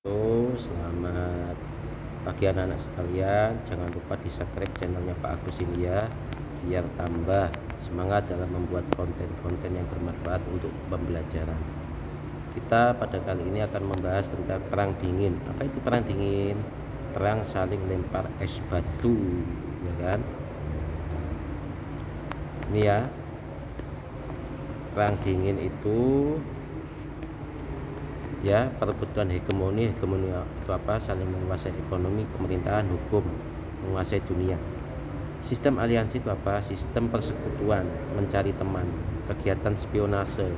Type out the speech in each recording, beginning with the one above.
Halo, selamat pagi anak-anak sekalian. Jangan lupa di-subscribe channelnya Pak Agus ini ya, biar tambah semangat dalam membuat konten-konten yang bermanfaat untuk pembelajaran. Kita pada kali ini akan membahas tentang perang dingin. Apa itu perang dingin? Perang saling lempar es batu, ya kan? Ini ya, perang dingin itu ya perebutan hegemoni itu apa, saling menguasai ekonomi, pemerintahan, hukum, menguasai dunia. Sistem aliansi itu apa? Sistem persekutuan, mencari teman, kegiatan spionase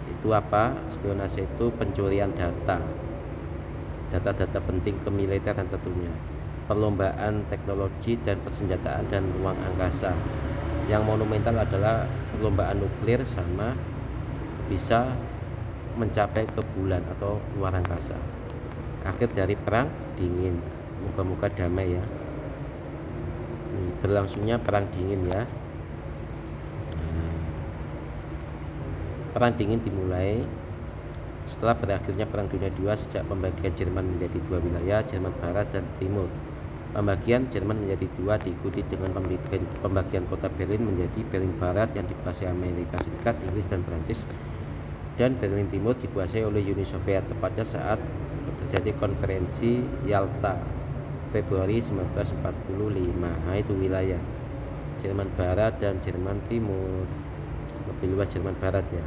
itu apa? Spionase itu pencurian data penting kemiliteran tentunya, perlombaan teknologi dan persenjataan dan ruang angkasa. Yang monumental adalah perlombaan nuklir sama bisa mencapai ke bulan atau luar angkasa. Akhir dari perang dingin, moga-moga damai ya. Berlangsungnya perang dingin ya. Perang dingin dimulai setelah berakhirnya Perang Dunia II sejak pembagian Jerman menjadi dua wilayah, Jerman Barat dan Timur. Pembagian Jerman menjadi dua diikuti dengan pembagian kota Berlin menjadi Berlin Barat yang dikuasai Amerika Serikat, Inggris dan Prancis, dan Berlin Timur dikuasai oleh Uni Soviet, tepatnya saat terjadi konferensi Yalta Februari 1945. Nah, itu wilayah Jerman Barat dan Jerman Timur. Lebih luas Jerman Barat ya.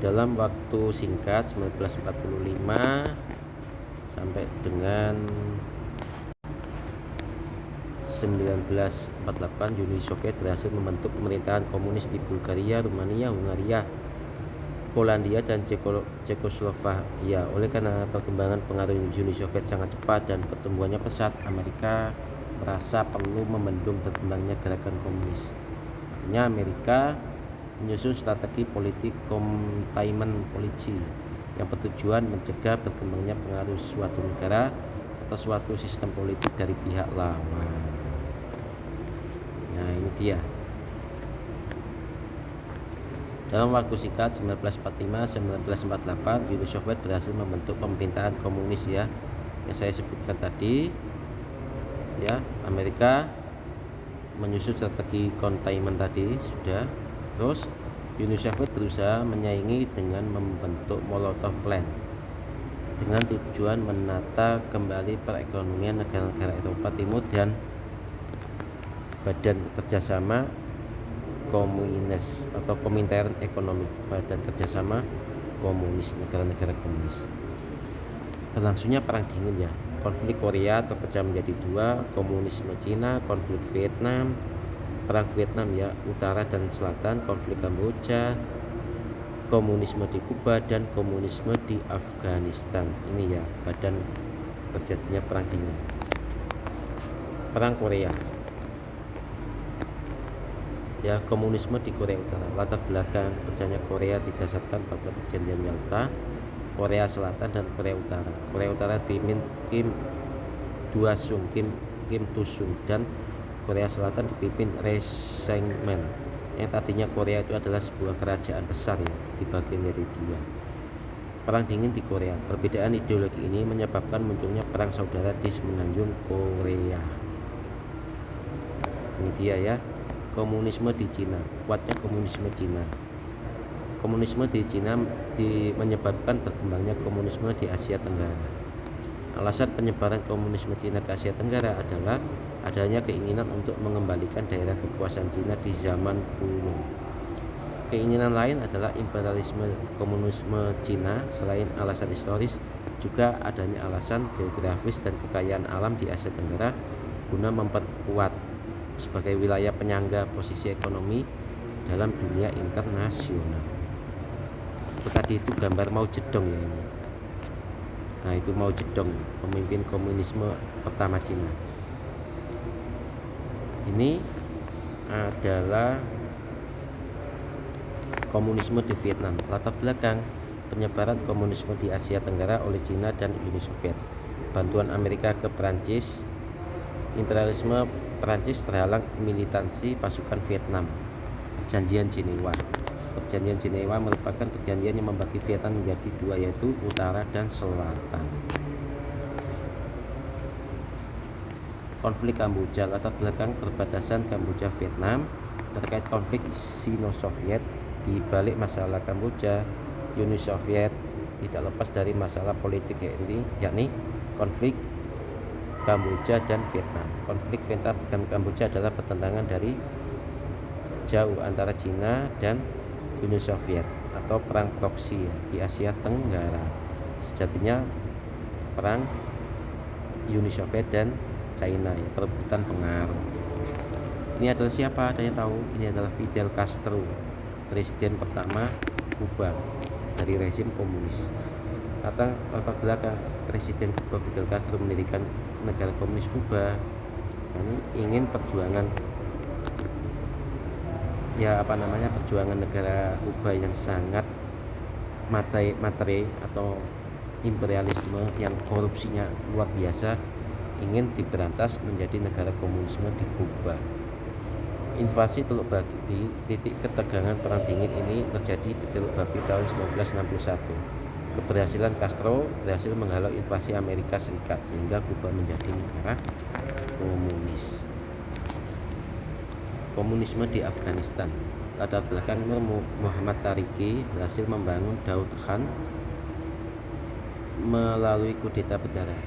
Dalam waktu singkat 1945 sampai dengan 1948, Uni Soviet berhasil membentuk pemerintahan komunis di Bulgaria, Rumania, Hungaria, Polandia dan Cekoslovakia. Oleh karena perkembangan pengaruh Uni Soviet sangat cepat dan pertumbuhannya pesat, Amerika merasa perlu membendung berkembangnya gerakan komunis. Akhirnya Amerika menyusun strategi politik containment policy yang bertujuan mencegah berkembangnya pengaruh suatu negara atau suatu sistem politik dari pihak lawan. Nah, ini dia. Dalam waktu singkat 1945-1948, Uni Soviet berhasil membentuk pemerintahan komunis ya, yang saya sebutkan tadi ya. Amerika menyusun strategi containment tadi sudah. Terus Uni Soviet berusaha menyaingi dengan membentuk Molotov Plan dengan tujuan menata kembali perekonomian negara-negara Eropa Timur dan Badan Kerjasama Komunis atau Komintern Ekonomi, Badan Kerjasama Komunis, negara-negara komunis. Berlangsungnya perang dingin ya, konflik Korea terpecah menjadi dua, komunisme Cina, konflik Vietnam, perang Vietnam ya, utara dan selatan, konflik Kamboja, komunisme di Kuba dan komunisme di Afghanistan. Ini ya, badan terjadinya perang dingin. Perang Korea ya, komunisme di Korea Utara. Latar belakang pecahnya Korea didasarkan pada perjanjian Yalta, Korea Selatan dan Korea Utara. Korea Utara dipimpin Kim Do-sung, Kim Tu-sung, dan Korea Selatan dipimpin Ri Sang-man. Yang tadinya Korea itu adalah sebuah kerajaan besar ya, dibagi menjadi dua. Perang dingin di Korea. Perbedaan ideologi ini menyebabkan munculnya perang saudara di semenanjung Korea. Ini dia ya. Komunisme di Cina. Kuatnya komunisme Cina. Komunisme di Cina menyebabkan berkembangnya komunisme di Asia Tenggara. Alasan penyebaran komunisme Cina ke Asia Tenggara adalah adanya keinginan untuk mengembalikan daerah kekuasaan Cina di zaman kuno. Keinginan lain adalah imperialisme komunisme Cina. Selain alasan historis, juga adanya alasan geografis dan kekayaan alam di Asia Tenggara guna memperkuat sebagai wilayah penyangga posisi ekonomi dalam dunia internasional. Itu tadi itu gambar Mao Zedong ya ini. Nah, itu Mao Zedong, pemimpin komunisme pertama Cina. Ini adalah komunisme di Vietnam. Latar belakang penyebaran komunisme di Asia Tenggara oleh Cina dan Uni Soviet. Bantuan Amerika ke Prancis. Imperialisme Prancis terhalang militansi pasukan Vietnam. Perjanjian Jenewa. Perjanjian Jenewa merupakan perjanjian yang membagi Vietnam menjadi dua, yaitu utara dan selatan. Konflik Kamboja. Latar belakang perbatasan Kamboja Vietnam terkait konflik Sino-Soviet. Di balik masalah Kamboja, Uni Soviet tidak lepas dari masalah politik, yakni konflik Kamboja dan Vietnam. Konflik Vietnam dan Kamboja adalah pertentangan dari jauh antara Cina dan Uni Soviet atau perang proksi di Asia Tenggara. Sejatinya perang Uni Soviet dan China, perebutan pengaruh. Ini adalah siapa? Ada yang tahu? Ini adalah Fidel Castro, presiden pertama Kuba dari rezim komunis. Latar belakang Presiden Kuba Fidel Castro mendirikan negara komunis Kuba, ini ingin perjuangan perjuangan negara Kuba yang sangat materi atau imperialisme yang korupsinya luar biasa, ingin diberantas menjadi negara komunisme di Kuba. Invasi Teluk Babi, titik ketegangan perang dingin ini terjadi di Teluk Babi tahun 1961. Keberhasilan Castro berhasil menghalau invasi Amerika Serikat sehingga Kuba menjadi negara komunis. Komunisme di Afghanistan. Latar belakang Muhammad Tariqi berhasil membangun Daud Khan melalui kudeta berdarah.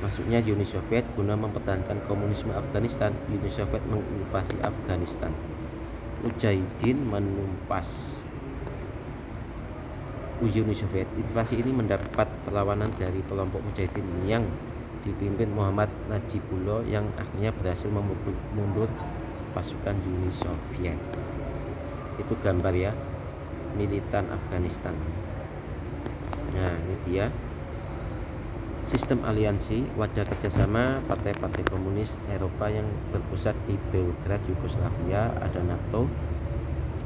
Masuknya Uni Soviet guna mempertahankan komunisme Afghanistan. Uni Soviet menginvasi Afghanistan. Mujahidin menumpas Uni Soviet. Invasi ini mendapat perlawanan dari kelompok Mujahidin yang dipimpin Muhammad Najibullah yang akhirnya berhasil memukul mundur pasukan Uni Soviet. Itu gambar ya militan Afghanistan. Nah, ini dia sistem aliansi, wadah kerjasama partai-partai komunis Eropa yang berpusat di Belgrad, Yugoslavia. Ada NATO,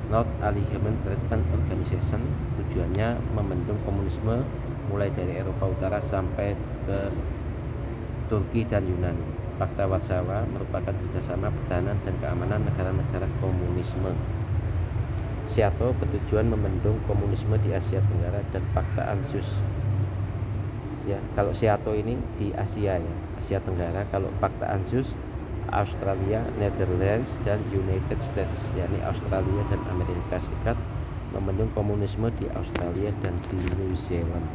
North Alliance Treatment Organization. Tujuannya membendung komunisme mulai dari Eropa Utara sampai ke Turki dan Yunani. Pakta Warsawa merupakan kerjasama pertahanan dan keamanan negara-negara komunisme. SEATO bertujuan membendung komunisme di Asia Tenggara, dan Pakta Anzus. Ya, kalau SEATO ini di Asia ya, Asia Tenggara. Kalau Pakta Anzus Australia, Netherlands dan United States, yakni Australia dan Amerika Serikat, membendung komunisme di Australia dan di New Zealand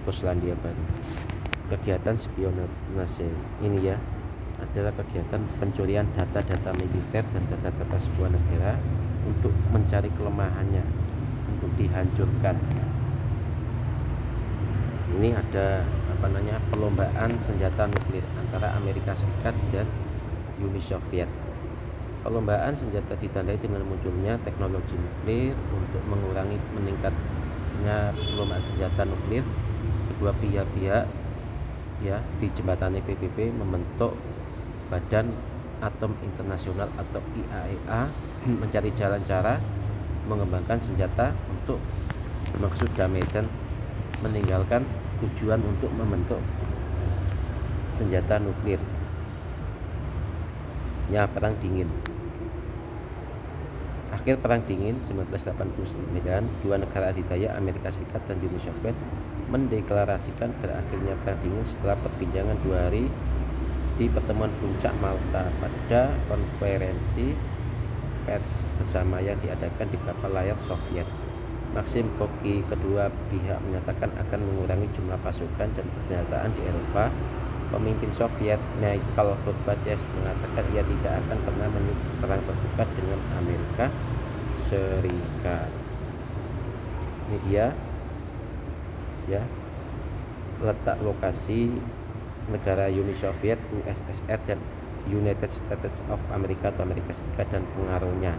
atau Selandia Baru. Kegiatan spionase ini ya adalah kegiatan pencurian data-data militer dan data-data sebuah negara untuk mencari kelemahannya, untuk dihancurkan. Ini ada perlombaan senjata nuklir antara Amerika Serikat dan Uni Soviet. Perlombaan senjata ditandai dengan munculnya teknologi nuklir. Untuk mengurangi meningkatnya perlombaan senjata nuklir, kedua pihak ya dijembatani PBB membentuk Badan Atom Internasional atau IAEA mencari jalan cara mengembangkan senjata untuk maksud damai dan meninggalkan tujuan untuk membentuk senjata nuklir. Ya, perang dingin. Akhir perang dingin 1989, dua negara adidaya Amerika Serikat dan Uni Soviet mendeklarasikan berakhirnya perang dingin setelah perbincangan 2 hari di pertemuan puncak Malta. Pada konferensi pers bersama yang diadakan di kapal layar Soviet, Maxim Gorky, kedua pihak menyatakan akan mengurangi jumlah pasukan dan persenjataan di Eropa. Pemimpin Soviet Mikhail Gorbachev mengatakan ia tidak akan pernah menyebut perang terbuka dengan Amerika Serikat. Ini dia ya letak lokasi negara Uni Soviet, USSR dan United States of America atau Amerika Serikat dan pengaruhnya.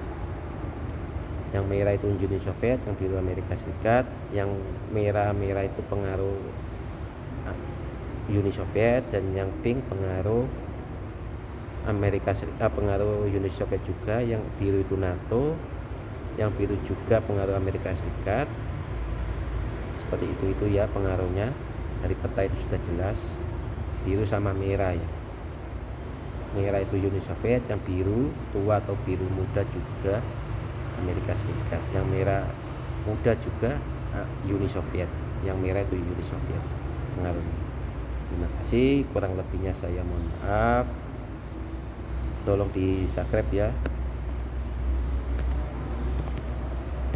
Yang merah itu Uni Soviet, yang biru Amerika Serikat. Yang merah itu pengaruh Uni Soviet, dan yang pink pengaruh Amerika Serikat, pengaruh Uni Soviet juga. Yang biru itu NATO, yang biru juga pengaruh Amerika Serikat. Seperti itu ya pengaruhnya. Dari peta itu sudah jelas. Biru sama merah ya. Merah itu Uni Soviet, yang biru tua atau biru muda juga Amerika Serikat, yang merah muda juga Uni Soviet, yang merah itu Uni Soviet pengaruhnya. Terima kasih, kurang lebihnya saya mohon maaf, tolong di subscribe ya.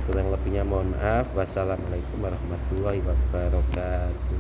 Kurang lebihnya mohon maaf. Wassalamualaikum warahmatullahi wabarakatuh.